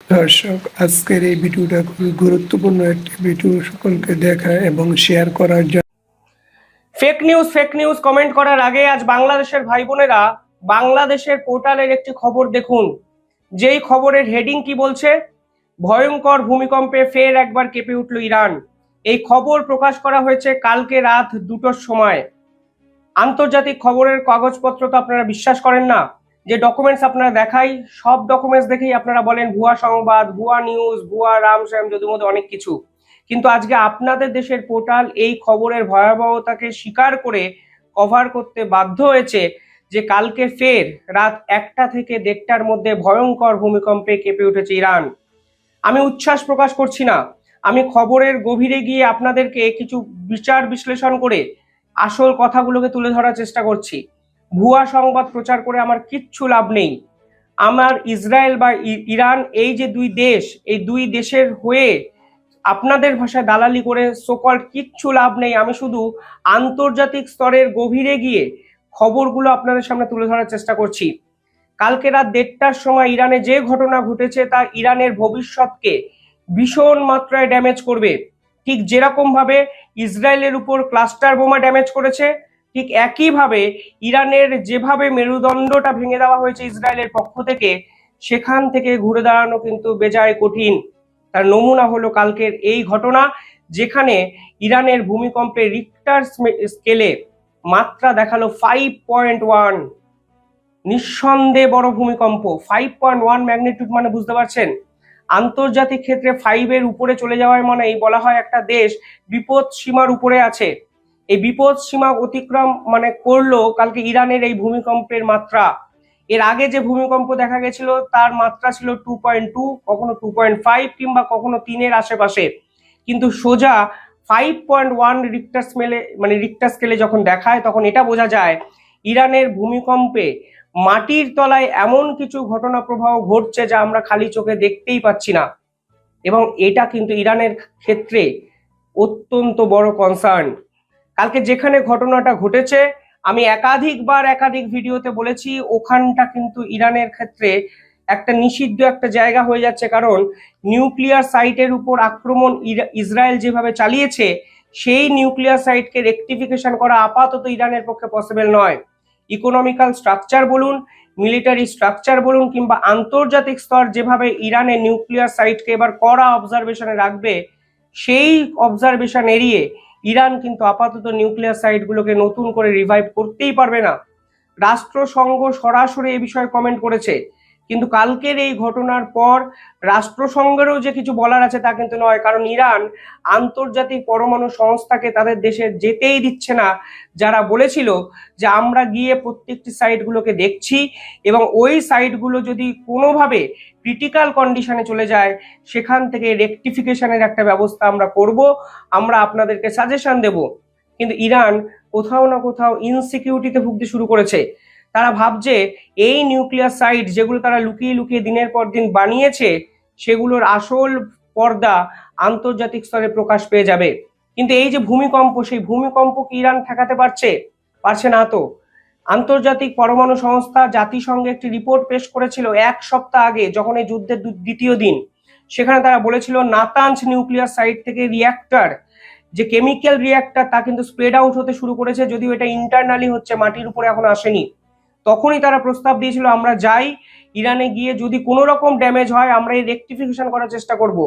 দর্শক, আজকের এই ভিডিওটা খুবই গুরুত্বপূর্ণ একটি ভিডিও, সকলকে দেখা এবং শেয়ার করার জন্য। ফেক নিউজ কমেন্ট করার আগে আজ বাংলাদেশের ভাই বোনেরা বাংলাদেশের পোর্টালের একটি খবর দেখুন। যেই খবরের হেডিং কি বলছে, ভয়ঙ্কর ভূমিকম্পে ফের একবার কেঁপে উঠল ইরান। এই খবর প্রকাশ করা হয়েছে কালকে রাত 2টোর সময়। আন্তর্জাতিক খবরের কাগজপত্র তো আপনারা বিশ্বাস করেন না, যে ডকুমেন্টস আপনারা দেখাই, সব ডকুমেন্টস দেখেই আপনারা বলেন ভুয়া সংবাদ, ভুয়া নিউজ, ভুয়া রাম শ্যাম যদুর মধ্যে অনেক কিছু। কিন্তু আজকে আপনাদের দেশের পোর্টাল এই খবরের ভয়াবহতাকে স্বীকার করে কভার করতে বাধ্য হয়েছে যে কালকে ফের রাত 1টা থেকে 1:30টার মধ্যে ভয়ঙ্কর ভূমিকম্পে কেঁপে উঠেছে ইরান। আমি উচ্ছ্বাস প্রকাশ করছি না, আমি খবরের গভীরে গিয়ে আপনাদেরকে কিছু বিচার বিশ্লেষণ করে আসল কথাগুলোকে তুলে ধরার চেষ্টা করছি। ভুয়া সংবাদ প্রচার করে আমার কিচ্ছু লাভ নেই। আমার ইসরায়েল বা ইরান, এই যে দুই দেশ, এই দুই দেশের হয়ে আপনাদের ভাষায় দালালি করে সোকল কিচ্ছু লাভ নেই। আমি শুধু আন্তর্জাতিক স্তরের গভীরে গিয়ে খবরগুলো আপনাদের সামনে তুলে ধরার চেষ্টা করছি। কালকে রাত 1:30টার সময় ইরানে যে ঘটনা ঘটেছে তা ইরানের ভবিষ্যৎকে ভীষণ মাত্রায় ড্যামেজ করবে। ঠিক যেরকম ভাবে ইসরায়েলের উপর ক্লাস্টার বোমা ড্যামেজ করেছে, ঠিক একইভাবে ইরানের যেভাবে মেরুদণ্ডটা ভেঙে দেওয়া হয়েছে ইসরায়েলের পক্ষ থেকে, সেখান থেকে ঘুরে দাঁড়ানো কিন্তু বেজায় কঠিন। তার নমুনা হলো কালকের এই ঘটনা, যেখানে ইরানের ভূমিকম্পে রিক্টার স্কেলে মাত্রা দেখালো 5.1। নিঃসন্দেহে বড় ভূমিকম্প। 5.1 ম্যাগনিটিউড মানে বুঝতে পারছেন, আন্তর্জাতিক ক্ষেত্রে 5-এর উপরে চলে যাওয়ার মানেই বলা হয় একটা দেশ বিপদ সীমার উপরে আছে। এই বিপদ সীমা অতিক্রম মানে করলো কালকে ইরানের এই ভূমিকম্পের মাত্রা। এর আগে যে ভূমিকম্প দেখা গেছিল তার মাত্রা ছিল 2.2, কখনো 2.5 কিংবা কখনো 3-এর আশেপাশে। কিন্তু সোজা 5.1 রিক্টার স্কেলে যখন দেখায়, তখন এটা বোঝা যায় ইরানের ভূমিকম্পে মাটির তলায় এমন কিছু ঘটনা প্রবাহ ঘটছে যা আমরা খালি চোখে দেখতেই পাচ্ছি না। এবং এটা কিন্তু ইরানের ক্ষেত্রে অত্যন্ত বড় কনসার্ন। কালকে যেখানে ঘটনাটা ঘটেছে, আমি একাধিক ভিডিওতে বলেছি, ওখানটা কিন্তু ইরানের ক্ষেত্রে একটা নিষিদ্ধ একটা জায়গা হয়ে যাচ্ছে। কারণ নিউক্লিয়ার সাইটের উপর আক্রমণ ইসরায়েল যেভাবে চালিয়েছে, সেই নিউক্লিয়ার সাইটকে রেকটিফিকেশন করা আপাতত ইরানের পক্ষে পসিবল নয়। ইকোনমিক্যাল স্ট্রাকচার বলুন, মিলিটারি স্ট্রাকচার বলুন, কিংবা আন্তর্জাতিক স্তর যেভাবে ইরানের নিউক্লিয়ার সাইটকে এবার কড়া অবজারভেশনে রাখবে, সেই অবজারভেশন এড়িয়ে ইরান কিন্তু আপাতত নিউক্লিয়ার সাইটগুলোকে নতুন করে রিভাইভ করতেই পারবে না। রাষ্ট্রসংঘ সরাসরি এই বিষয়ে কমেন্ট করেছে, কিন্তু কালকের এই ঘটনার পর রাষ্ট্রসংঘেরও যে কিছু বলার আছে তা কিন্তু নয়। কারণ ইরান আন্তর্জাতিক পরমাণু সংস্থাকে তাদের দেশে যেতেই দিচ্ছে না, যারা বলেছিল যে আমরা গিয়ে প্রত্যেকটি সাইটগুলোকে দেখছি এবং ওই সাইটগুলো যদি কোনোভাবে ক্রিটিক্যাল কন্ডিশনে চলে যায়, সেখান থেকে রেকটিফিকেশনের একটা ব্যবস্থা আমরা করব, আমরা আপনাদেরকে সাজেশন দেব। কিন্তু ইরান কোথাও না কোথাও ইনসিকিউরিটিতে ভুগতে শুরু করেছে। তারা ভাবছে এই নিউক্লিয়ার সাইট যেগুলো তারা লুকিয়ে লুকিয়ে দিনের পর দিন বানিয়েছে, সেগুলোর আসল পর্দা আন্তর্জাতিক স্তরে প্রকাশ পেয়ে যাবে। কিন্তু এই যে ভূমিকম্প, সেই ভূমিকম্প কি ইরান ঠেকাতে পারছে না তো। আন্তর্জাতিক পরমাণু সংস্থা জাতিসংঘে একটি রিপোর্ট পেশ করেছিল 1 সপ্তাহ আগে, যখন এই যুদ্ধের দ্বিতীয় দিন। সেখানে তারা বলেছিল নাতাঞ্জ নিউক্লিয়ার সাইট থেকে রিঅ্যাক্টর, যে কেমিক্যাল রিঅ্যাক্টর, তা কিন্তু স্প্রেড আউট হতে শুরু করেছে, যদিও এটা ইন্টারনালি হচ্ছে, মাটির উপরে এখন আসেনি। তখনই তারা প্রস্তাব দিয়েছিল আমরা যাই, ইরানে গিয়ে যদি কোনো রকম ড্যামেজ হয় আমরা এই রেকটিফিকেশন করার চেষ্টা করব।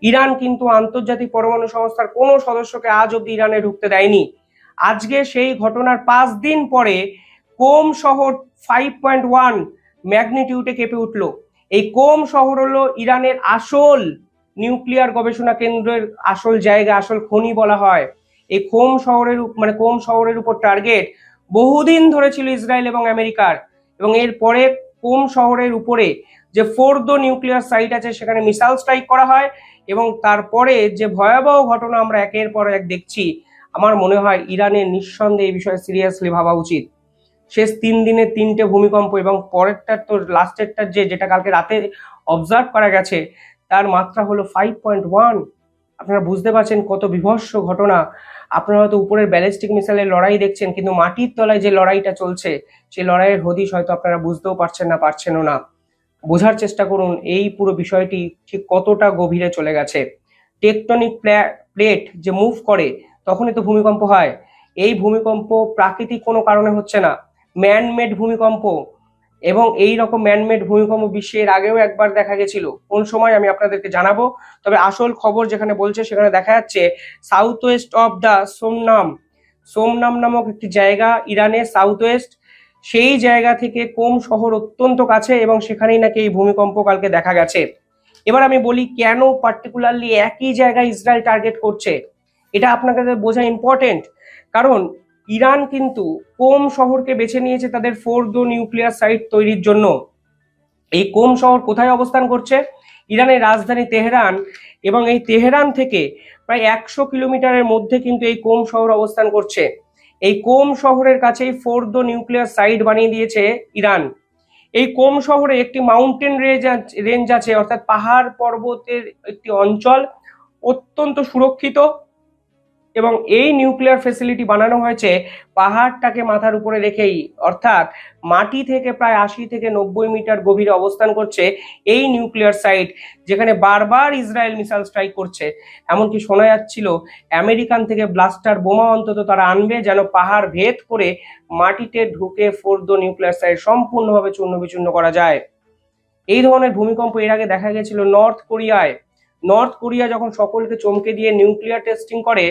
ইরান কিন্তু আন্তর্জাতিক পরমাণু সংস্থার কোনো সদস্যকে আজ অব্দি ইরানে ঢুকতে দেয়নি। আজকে সেই ঘটনার 5 দিন পরে কোম শহর 5.1 ম্যাগনিটিউডে কেঁপে উঠল। এই কোম শহর হলো ইরানের আসল নিউক্লিয়ার গবেষণা কেন্দ্রের আসল জায়গা, আসল খনি বলা হয়। এই কোম শহরের উপর টার্গেট বহুদিন ধরে ছিল ইসরায়েল এবং আমেরিকার। এবং এরপরে কোম শহরের উপরে যে ফোর্দো নিউক্লিয়ার সাইট আছে, সেখানে মিসাইল স্ট্রাইক করা হয়। এবং তারপরে যে ভয়াবহ ঘটনা আমরা একের পর এক দেখছি, আমার মনে হয় ইরানের নিঃসন্দেহে এই বিষয়ে সিরিয়াসলি ভাবা উচিত। শেষ 3 দিনে 3টে ভূমিকম্প, এবং পরেরটার তো লাস্টেরটার যেটা কালকে রাতে অবজার্ভ করা গেছে, তার মাত্রা হলো 5.1। আপনারা বুঝতে পারছেন কত বিভৎস ঘটনা। আপনারা হয়তো উপরের ব্যালিস্টিক মিসাইলের লড়াই দেখছেন, কিন্তু মাটির তলায় যে লড়াইটা চলছে, সেই লড়াইয়ের হদিশ হয়তো আপনারা বুঝতেও পারছেনও না। বোঝার চেষ্টা করুন এই পুরো বিষয়টি ঠিক কতটা গভীরে চলে গেছে। টেকটনিক প্লেট যে মুভ করে তখনই তো ভূমিকম্প হয়। এই ভূমিকম্প প্রাকৃতিক কোনো কারণে হচ্ছে না, ম্যানমেড ভূমিকম্প। এবং এই রকম ম্যানমেড ভূমিকম্প বিশ্বের আগেও একবার দেখা গেছিল, কোন সময় আমি আপনাদেরকে জানাবো। তবে আসল খবর যেখানে বলছে সেখানে দেখা যাচ্ছে সাউথ ওয়েস্ট অফ দ্য সোমনাম, সোমনাম নামক একটি জায়গা ইরানের সাউথ ওয়েস্ট, সেই জায়গা থেকে কোম শহর অত্যন্ত কাছে এবং সেখানেই নাকি এই ভূমিকম্প কালকে দেখা গেছে। এবার আমি বলি কেন পার্টিকুলারলি একই জায়গায় ইসরায়েল টার্গেট করছে, এটা আপনাদের বোঝা ইম্পর্টেন্ট। কারণ ইরান কিন্তু কোম শহরকে বেছে নিয়েছে তাদের ফোর্থ নিউক্লিয়ার সাইট তৈরির জন্য। এই কোম শহর কোথায় অবস্থান করছে? ইরানের রাজধানী তেহরান, এবং এই তেহরান থেকে প্রায় 100 কিলোমিটারের মধ্যে কিন্তু এই কোম শহর অবস্থান করছে। এই কোম শহরের কাছেই ফোর্থ নিউক্লিয়ার সাইট বানিয়ে দিয়েছে ইরান। এই কোম শহরে একটি মাউন্টেন রেঞ্জ আছে, অর্থাৎ পাহাড় পর্বতের একটি অঞ্চল, অত্যন্ত সুরক্ষিত। এবং এই নিউক্লিয়ার ফ্যাসিলিটি বানানো হয়েছে পাহাড়টাকে মাথার উপরে রেখেই, অর্থাৎ মাটি থেকে প্রায় 80 থেকে 90 মিটার গভীরে অবস্থান করছে এই নিউক্লিয়ার সাইট, যেখানে বারবার ইসরায়েল মিসাইল স্ট্রাইক করছে। এমনকি শোনা যাচ্ছিল আমেরিকান থেকে ব্লাস্টার বোমা অন্তত তারা আনবে, যেন পাহাড় ভেদ করে মাটিতে ঢুকে ফোর্থ নিউক্লিয়ার সাইট সম্পূর্ণভাবে চূর্ণ বিচূর্ণ করা যায়। এই ধরনের ভূমিকম্প এর আগে দেখা গেছিল নর্থ কোরিয়ায়। নর্থ কোরিয়া যখন সকলকে চমকে দিয়ে নিউক্লিয়ার টেস্টিং করে,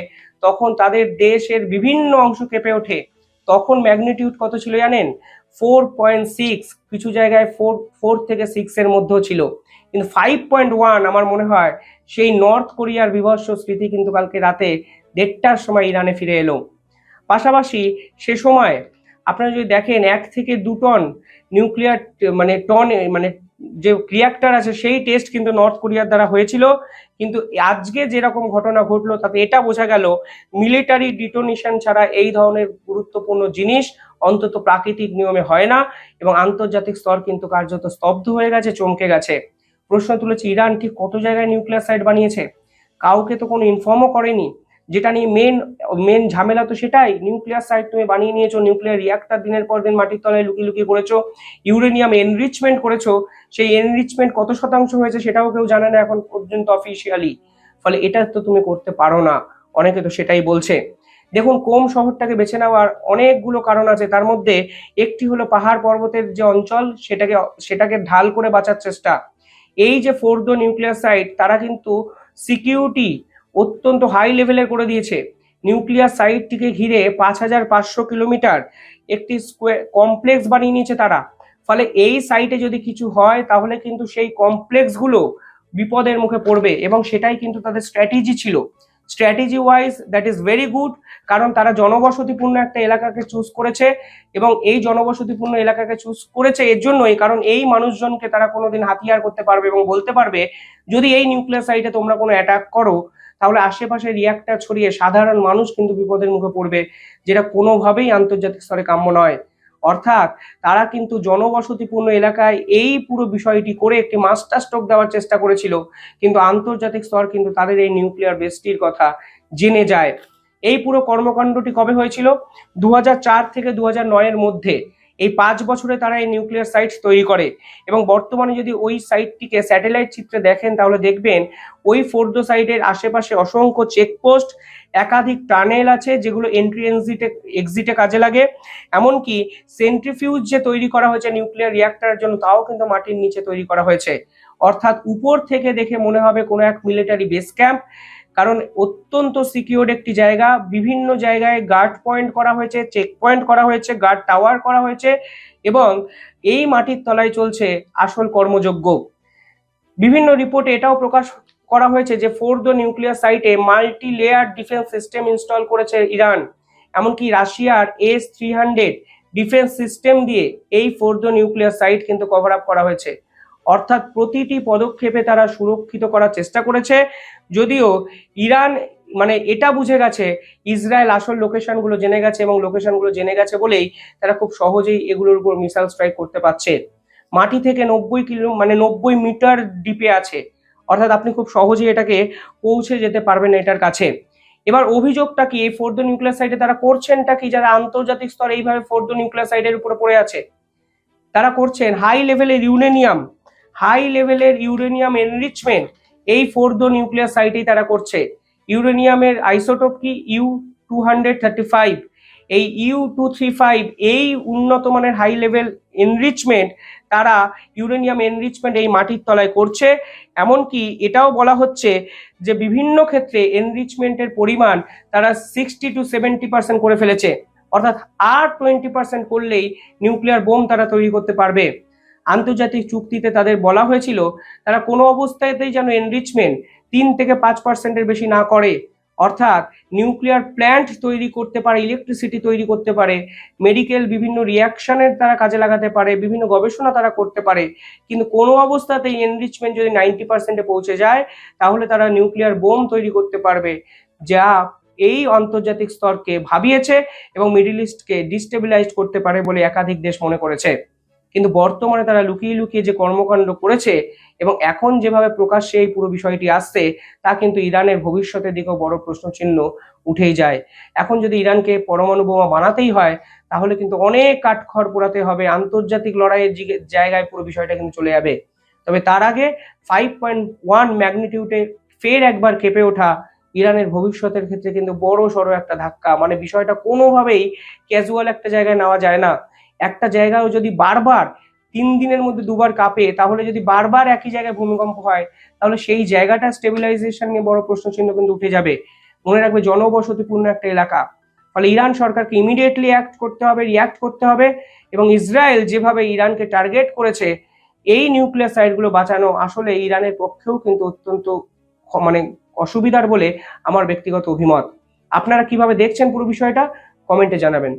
তখন তাদের দেশের বিভিন্ন অংশ কেঁপে ওঠে। তখন ম্যাগনিটিউড কত ছিল জানেন? 4.6, কিছু জায়গায় 4 থেকে 6 এর মধ্যেও ছিল। কিন্তু 5.1 আমার মনে হয় সেই নর্থ কোরিয়ার বিভৎস স্মৃতি কিন্তু কালকে রাতে 1:30টার সময় ইরানে ফিরে এলো। পাশাপাশি সে সময় আপনারা যদি দেখেন 1 থেকে 2 টন নিউক্লিয়ার মানে যে রিয়াক্টর আছে সেই টেস্ট কিন্তু নর্থ কোরিয়ার দ্বারা হয়েছিল। কিন্তু আজকে যেরকম ঘটনা ঘটলো তাতে এটা বোঝা গেল মিলিটারি ডিটোনেশন ছাড়া এই ধরনের গুরুত্বপূর্ণ জিনিস অন্তত প্রাকৃতিক নিয়মে হয় না, এবং আন্তর্জাতিক স্তর কিন্তু কার্যত স্তব্ধ হয়ে গেছে, চমকে গেছে। প্রশ্ন তুলেছে ইরান ঠিক কত জায়গায় নিউক্লিয়ার সাইট বানিয়েছে? কাউকে তো কোনো ইনফর্মও করেনি। যেটা নিয়ে মেন ঝামেলা তো সেটাই, নিউক্লিয়ার সাইট তুমি বানিয়ে নিয়েছো, নিউক্লিয়ার রিয়াক্টর দিনের পর দিন মাটির তলায় লুকিয়ে লুকিয়ে করেছো, ইউরেনিয়াম এনরিচমেন্ট করেছো, সেই এনরিচমেন্ট কত শতাংশ হয়েছে সেটাও কেউ জানে না এখন পর্যন্ত অফিসিয়ালি। ফলে এটা তো তুমি করতে পারো না, অনেকে তো সেটাই বলছে। দেখুন কোম শহরটাকে বেছে নেওয়ার অনেকগুলো কারণ আছে, তার মধ্যে একটি হলো পাহাড় পর্বতের যে অঞ্চল সেটাকে ঢাল করে বাঁচার চেষ্টা। এই যে ফোর্থ নিউক্লিয়ার সাইট তারা কিন্তু সিকিউরিটি অত্যন্ত হাই লেভেলের করে দিয়েছে। নিউক্লিয়ার সাইটটিকে ঘিরে 5500 কিলোমিটার একটি স্কোয়ার কমপ্লেক্স বানিয়ে নিয়েছে তারা। ফলে এই সাইটে যদি কিছু হয় তাহলে কিন্তু সেই কমপ্লেক্সগুলো বিপদের মুখে পড়বে, এবং সেটাই কিন্তু তাদের স্ট্র্যাটেজি ছিল। Strategy wise that is very good, কারণ তারা জনবসতিপূর্ণ একটা এলাকাকে চুজ করেছে, এবং এই জনবসতিপূর্ণ এলাকাকে চুজ করেছে এর জন্যই কারণ এই মানুষজনকে তারা কোনোদিন হাতিয়ার করতে পারবে এবং বলতে পারবে যদি এই নিউক্লিয়ার সাইটে তোমরা কোনো অ্যাটাক করো তাহলে আশেপাশে রিয়াক্টর ছড়িয়ে সাধারণ মানুষ কিন্তু বিপদের মুখে পড়বে, যেটা কোনোভাবেই আন্তর্জাতিক স্তরে কাম্য নয়। অর্থাৎ তারা কিন্তু জনবসতিপূর্ণ এলাকায় এই পুরো বিষয়টি করে একটি মাস্টার স্ট্রোক দেওয়ার চেষ্টা করেছিল, কিন্তু আন্তর্জাতিক স্তর কিন্তু তাদের এই নিউক্লিয়ার বেসটির কথা জেনে যায়। এই পুরো কর্মকাণ্ডটি কবে হয়েছিল? 2004 থেকে 2009 মধ্যে। এই 5 বছরে তারা এই নিউক্লিয়ার সাইট তৈরি করে, এবং বর্তমানে যদি ওই সাইটটিকে স্যাটেলাইট চিত্রে দেখেন তাহলে দেখবেন ওই ফোর্থ সাইটের আশেপাশে অসংখ্য চেকপোস্ট, একাধিক টানেল আছে যেগুলো এন্ট্রি এক্সিটে কাজে লাগে। এমনকি সেন্ট্রিফিউজ যে তৈরি করা হয়েছে নিউক্লিয়ার রিয়াক্টরের জন্য তাও কিন্তু মাটির নিচে তৈরি করা হয়েছে। অর্থাৎ উপর থেকে দেখে মনে হবে কোনো এক মিলিটারি বেস ক্যাম্প, কারণ অত্যন্ত সিকিউরড একটি জায়গা। বিভিন্ন জায়গায় গার্ড পয়েন্ট করা হয়েছে, চেক পয়েন্ট করা হয়েছে, গার্ড টাওয়ার করা হয়েছে, এবং এই মাটির তলায় চলছে আসল কর্মযজ্ঞ। বিভিন্ন রিপোর্টে এটাও প্রকাশ করা হয়েছে যে ফোর্থ নিউক্লিয়ার সাইটে multi layer defence system install করেছে ইরান। এমনকি রাশিয়ার S-300 ডিফেন্স সিস্টেম দিয়ে এই ফোর্থ নিউক্লিয়ার সাইট কিন্তু কভার আপ করা হয়েছে। অর্থাৎ প্রতিটি পদক্ষেপে তারা সুরক্ষিত করার চেষ্টা করেছে। যদিও ইরান এটা বুঝে গেছে ইসরায়েল আসল লোকেশনগুলো জেনে গেছে, এবং লোকেশনগুলো জেনে গেছে বলেই তারা খুব সহজেই এগুলোর উপর মিসাইল স্ট্রাইক করতে পারছে। মাটি থেকে 90 মিটার ডিপে আছে, অর্থাৎ আপনি খুব সহজেই এটাকে পৌঁছে যেতে পারবেন এটার কাছে। এবার অভিযোগটা কি এই ফোর্থ নিউক্লিয়ার সাইটে তারা করছেনটা কি, যারা আন্তর্জাতিক স্তরে এইভাবে ফোর্থ নিউক্লিয়ার সাইটের উপরে পড়ে আছে? তারা করছেন হাই লেভেলের ইউরেনিয়াম হাই লেভেলের ইউরেনিয়াম এনরিচমেন্ট এই ফোর্দো নিউক্লিয়ার সাইটেই তারা করছে। ইউরেনিয়ামের আইসোটোপ কি U-235, এই U-235 এই উন্নত মানের হাই লেভেল এনরিচমেন্ট তারা ইউরেনিয়াম এনরিচমেন্ট এই মাটির তলায় করছে। এমনকি এটাও বলা হচ্ছে যে বিভিন্ন ক্ষেত্রে এনরিচমেন্টের পরিমাণ তারা 60-70% করে ফেলেছে, অর্থাৎ আর 20% করলেই নিউক্লিয়ার বোম তারা তৈরি করতে পারবে। আন্তর্জাতিক চুক্তিতে তাদের বলা হয়েছিল তারা কোনো অবস্থাতেই যেন এনরিচমেন্ট 3-5%-এর বেশি না করে, অর্থাৎ নিউক্লিয়ার প্ল্যান্ট তৈরি করতে পারে, ইলেকট্রিসিটি তৈরি করতে পারে, মেডিকেল বিভিন্ন রিয়াকশনের তারা কাজে লাগাতে পারে, বিভিন্ন গবেষণা তারা করতে পারে, কিন্তু কোনো অবস্থাতেই এনরিচমেন্ট যদি 90%-এ পৌঁছে যায় তাহলে তারা নিউক্লিয়ার বোম তৈরি করতে পারবে, যা এই আন্তর্জাতিক স্তরকে ভাবিয়েছে এবং মিডল ইস্টকে ডিস্টেবিলাইজ করতে পারে বলে একাধিক দেশ মনে করেছে। কিন্তু বর্তমানে তারা লুকিয়ে লুকিয়ে যে কর্মকাণ্ড করেছে এবং এখন যেভাবে প্রকাশ্যে এই পুরো বিষয়টি আসছে তা কিন্তু ইরানের ভবিষ্যতের দিকেও বড় প্রশ্নচিহ্ন উঠেই যায়। এখন যদি ইরানকে পরমাণু বোমা বানাতেই হয় তাহলে কিন্তু অনেক কাঠখড় পোড়াতে হবে, আন্তর্জাতিক লড়াইয়ের জায়গায় পুরো বিষয়টা কিন্তু চলে যাবে। তবে তার আগে 5.1 ম্যাগনিটিউডে ফের একবার কেঁপে ওঠা ইরানের ভবিষ্যতের ক্ষেত্রে কিন্তু বড় সড়ো একটা ধাক্কা। মানে বিষয়টা কোনোভাবেই ক্যাজুয়াল একটা জায়গায় নেওয়া যায় না। একটা জায়গাও যদি বারবার 3 দিনের মধ্যে 2বার কাঁপে, তাহলে যদি বারবার একই জায়গায় ভূমিকম্প হয় তাহলে সেই জায়গাটা স্টেবিলাইজেশন নিয়ে বড় প্রশ্নচিহ্ন কিন্তু উঠে যাবে। মনে রাখবে জনবসতিপূর্ণ একটা এলাকা, ফলে ইরান সরকারকে ইমিডিয়েটলি অ্যাক্ট করতে হবে, রিয়াক্ট করতে হবে এবং ইসরায়েল যেভাবে ইরানকে টার্গেট করেছে এই নিউক্লিয়ার সাইটগুলো বাঁচানো আসলে ইরানের পক্ষেও কিন্তু অত্যন্ত মানে অসুবিধার বলে আমার ব্যক্তিগত অভিমত। আপনারা কিভাবে দেখছেন পুরো বিষয়টা কমেন্টে জানাবেন।